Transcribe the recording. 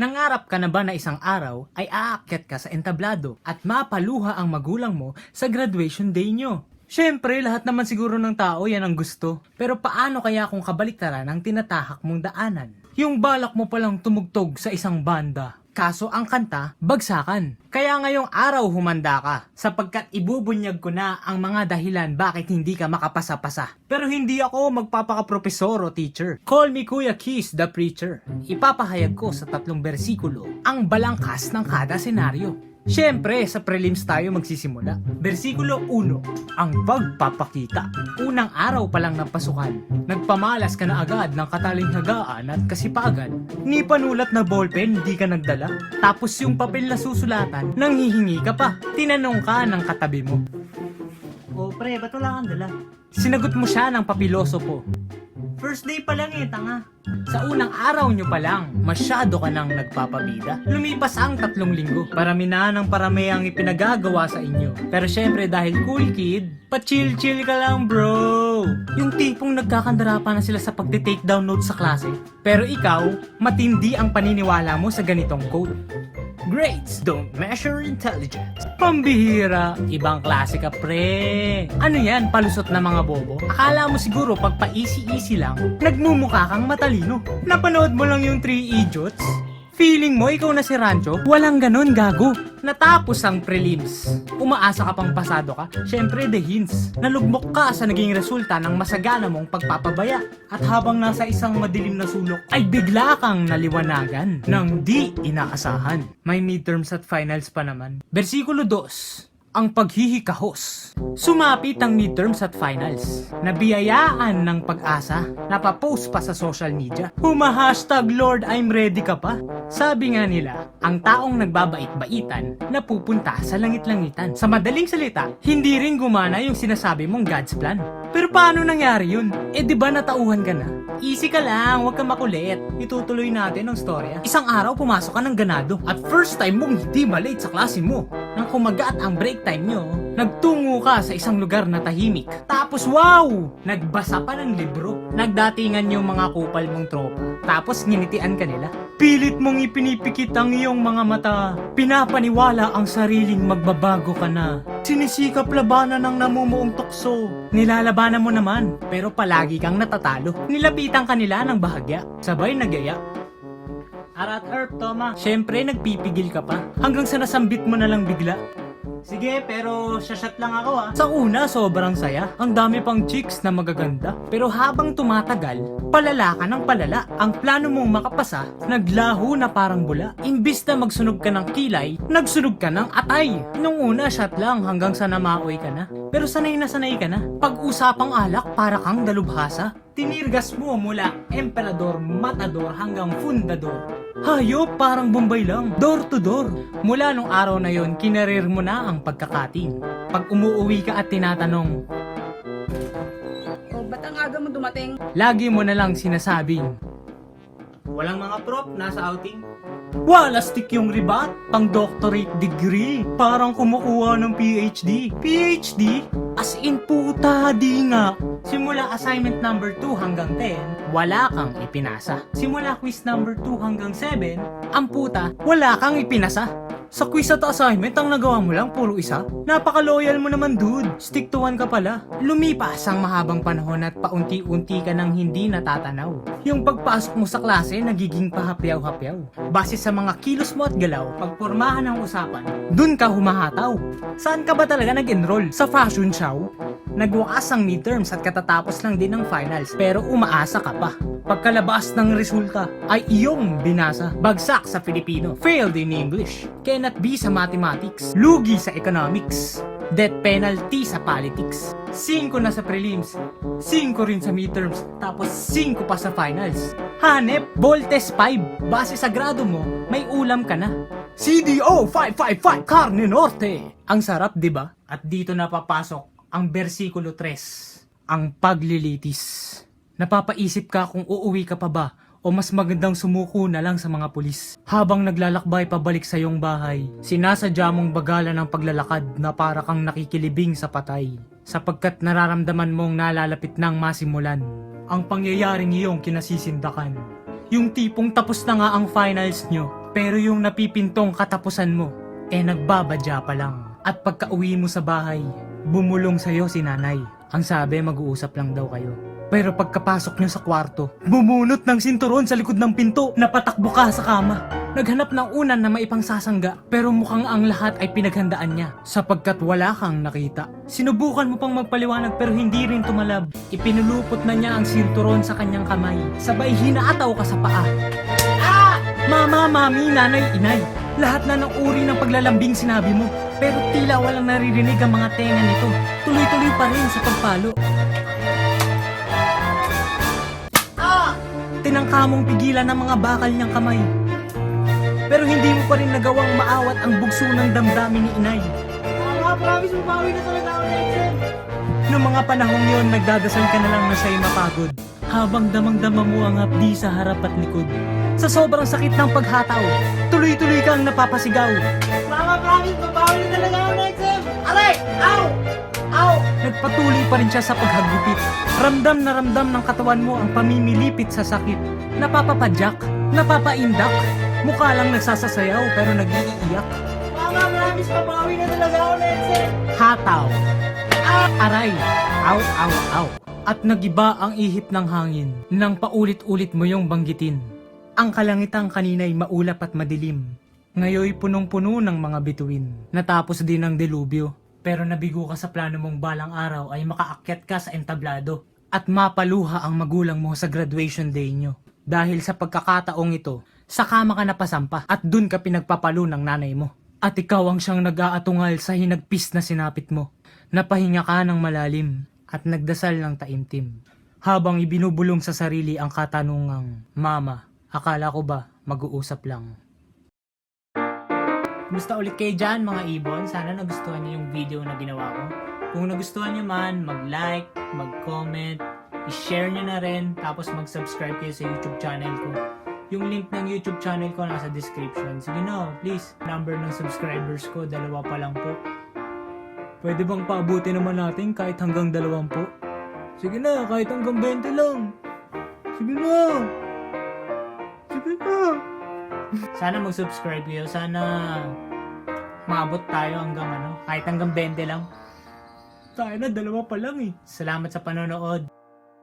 Nangarap ka na ba na isang araw ay aakyat ka sa entablado at mapaluha ang magulang mo sa graduation day nyo? Siyempre, lahat naman siguro ng tao yan ang gusto. Pero paano kaya kung kabaliktaran ang tinatahak mong daanan? Yung balak mo palang tumugtog sa isang banda, kaso ang kanta, bagsakan. Kaya ngayong araw humanda ka, sapagkat ibubunyag ko na ang mga dahilan bakit hindi ka makapasa-pasa. Pero hindi ako magpapaka-profesor o teacher. Call me Kuya Keys the Preacher. Ipapahayag ko sa 3 bersikulo ang balangkas ng kada senaryo. Siyempre, sa prelims tayo magsisimula. Versikulo 1, ang pagpapakita. Unang araw pa lang ng pasukan, nagpamalas ka na agad ng katalinghagaan at kasipagan. Ni panulat na ballpen, hindi ka nagdala. Tapos yung papel na susulatan, nanghihingi ka pa. Tinanong ka ng katabi mo. O pre, ba't wala kang dala? Sinagot mo siya ng papiloso po. First day pa lang tanga. Sa unang araw nyo pa lang, masyado ka nang nagpapabida. Lumipas ang 3 linggo. Parami na ng parami ang ipinagagawa sa inyo. Pero syempre dahil cool kid, pa-chill-chill ka lang bro. Yung tipong nagkakandara pa na sila sa pagte-take down notes sa klase. Pero ikaw, matindi ang paniniwala mo sa ganitong quote. Grades don't measure intelligence. Pambihira, ibang klase ka pre. Ano yan, palusot na mga bobo? Akala mo siguro pag pa-easy-easy lang, nagmumukha kang matalino. Napanood mo lang yung 3 Idiots? Feeling mo ikaw na si Rancho? Walang ganon gago. Natapos ang prelims. Umaasa ka pang pasado ka? Syempre the hints. Nalugmok ka sa naging resulta ng masagana mong pagpapabaya. At habang nasa isang madilim na sulok, ay bigla kang naliwanagan ng di inaasahan. May midterms at finals pa naman. Versikulo 2. Ang paghihikahos. Sumapit ang midterms at finals. Nabiyayaan ng pag-asa. Napapost pa sa social media. Humahashtag Lord I'm ready ka pa. Sabi nga nila, ang taong nagbabait-baitan napupunta sa langit-langitan. Sa madaling salita, hindi rin gumana yung sinasabi mong God's plan. Pero paano nangyari yun? Di ba natauhan ka na? Easy ka lang, huwag kang makulit. Itutuloy natin ang storya. Isang araw pumasok ka ng ganado at first time mong hindi malate sa klase mo. Nang kumagat ang break time nyo, nagtungo ka sa isang lugar na tahimik. Tapos wow! Nagbasa pa ng libro. Nagdatingan yung mga kupal mong tropa. Tapos nginitian ka nila. Pilit mong ipinipikit ang iyong mga mata. Pinapaniwala ang sariling magbabago ka na. Sinisikap labanan ng namumuong tukso. Nilalabanan mo naman, pero palagi kang natatalo. Nilapitan ka nila ng bahagya. Sabay nagaya. Arat Earth, Toma. Siyempre, nagpipigil ka pa. Hanggang sa nasambit mo na lang bigla. Sige, pero shot lang ako Sa una, sobrang saya. Ang dami pang chicks na magaganda. Pero habang tumatagal, palala ka ng palala. Ang plano mong makapasa, naglaho na parang bula. Imbis na magsunog ka ng kilay, nagsunog ka ng atay. Nung una, shot lang hanggang sa namaoy ka na. Pero sanay na sanay ka na. Pag-usapang alak, para kang dalubhasa. Tinirgas mo mula emperador, matador hanggang fundador. Hayop, parang Bombay lang. Door to door. Mula nung araw na yon, kinarir mo na ang pagkakating. Pag umuuwi ka at tinatanong, O, ba't ang aga mo dumating? lagi mo na lang sinasabing, walang mga prop, nasa outing. Wala stick yung ribat, pang doctorate degree. Parang kumukuha ng PhD. PhD? As in puta, di nga. Simula assignment number 2 hanggang 10, wala kang ipinasa. Simula quiz number 2 hanggang 7, ang puta, wala kang ipinasa. Sa quiz at assignment, ang nagawa mo lang puro isa. Napaka-loyal mo naman dude. Stick to one ka pala. Lumipas ang mahabang panahon at paunti-unti ka nang hindi natatanaw. Yung pagpasok mo sa klase, nagiging pahapyaw-hapyaw. Base sa mga kilos mo at galaw, pagpormahan ng usapan, dun ka humahataw. Saan ka ba talaga nag-enroll? Sa fashion show? Nagwakas ang midterms at katatapos lang din ng finals, pero umaasa ka pa. Pagkalabas ng resulta ay iyong binasa. Bagsak sa Filipino, failed in English, cannot be sa mathematics, lugi sa economics, death penalty sa politics. 5 na sa prelims, 5 rin sa midterms, tapos 5 pa sa finals. Hanep, Voltes 5, base sa grado mo, may ulam ka na. CDO 555, Carne Norte. Ang sarap, 'di ba? At dito na papasok ang versikulo 3, ang paglilitis. Napapaisip ka kung uuwi ka pa ba o mas magandang sumuko na lang sa mga pulis. Habang naglalakbay pabalik sa iyong bahay, sinasadya mong bagalan ng paglalakad na para kang nakikilibing sa patay. Sapagkat nararamdaman mong nalalapit nang masimulan ang pangyayaring iyong kinasisindakan. Yung tipong tapos na nga ang finals nyo, Pero yung napipintong katapusan mo, nagbabadya pa lang. At pagka-uwi mo sa bahay, bumulong sa'yo si nanay. Ang sabi, mag-uusap lang daw kayo. Pero pagkapasok nyo sa kwarto, bumunot ng sinturon sa likod ng pinto, napatakbo ka sa kama. Naghanap ng unan na maipangsasangga, pero mukhang ang lahat ay pinaghandaan niya, sapagkat wala kang nakita. Sinubukan mo pang magpaliwanag pero hindi rin tumalab. Ipinulupot na niya ang sinturon sa kanyang kamay, sabay hinaataw ka sa paa. Mama, mami, nanay, inay, lahat na ng uri ng paglalambing sinabi mo. Pero tila walang naririnig ang mga tenga nito. Tuloy-tuloy pa rin sa pagpalo. Tinangka mong pigilan ng mga bakal niyang kamay. Pero hindi mo pa rin nagawang maawat ang bugso ng damdamin ni inay. Mama, promise mabawi na talaga ako next time. Noong mga panahong yon, nagdadasal ka na lang na siya'y mapagod. Habang damang-dama mo ang hapdi sa harap at likod. Sa sobrang sakit ng paghataw, tuloy-tuloy kang napapasigaw. Mama, promise mabawi na talaga ako next time. Aray! Ow! Ow! Nagpatuloy pa rin siya sa paghagupit. Ramdam na ramdam ng katawan mo ang pamimilipit sa sakit. Napapapadyak, napapaindak, mukha lang nagsasasayaw pero nag-iiyak. Mama, promise mabawi na talaga ako next time. Hataw. Aray! Aw, aw, aw. At nagiba ang ihip ng hangin nang paulit-ulit mo yung banggitin. Ang kalangitang kanina'y maulap at madilim. Ngayoy punong-puno ng mga bituin. Natapos din ang delubyo. Pero nabigo ka sa plano mong balang araw ay makaakyat ka sa entablado at mapaluha ang magulang mo sa graduation day nyo. Dahil sa pagkakataong ito, sa kama ka napasampa at dun ka pinagpapalo ng nanay mo. At ikaw ang siyang nag-aatungal sa hinagpis na sinapit mo. Napahinga ka ng malalim at nagdasal ng taimtim. Habang ibinubulong sa sarili ang katanungang, Mama, akala ko ba mag-uusap lang? Kumusta ulit kayo dyan mga ibon? Sana nagustuhan niyo yung video na ginawa ko. Kung nagustuhan niyo man, mag-like, mag-comment, i-share niyo na rin, tapos mag-subscribe kayo sa YouTube channel ko. Yung link ng YouTube channel ko nasa description. Sige na, please. Number ng subscribers ko, 2 pa lang po. Pwede bang paabuti naman natin kahit hanggang 20? Sige na, kahit hanggang 20 lang. Sige na. Sige na. Sana mag-subscribe kayo. Sana maabot tayo hanggang kahit hanggang 20 lang. Tayo na, 2 pa lang eh. Salamat sa panonood.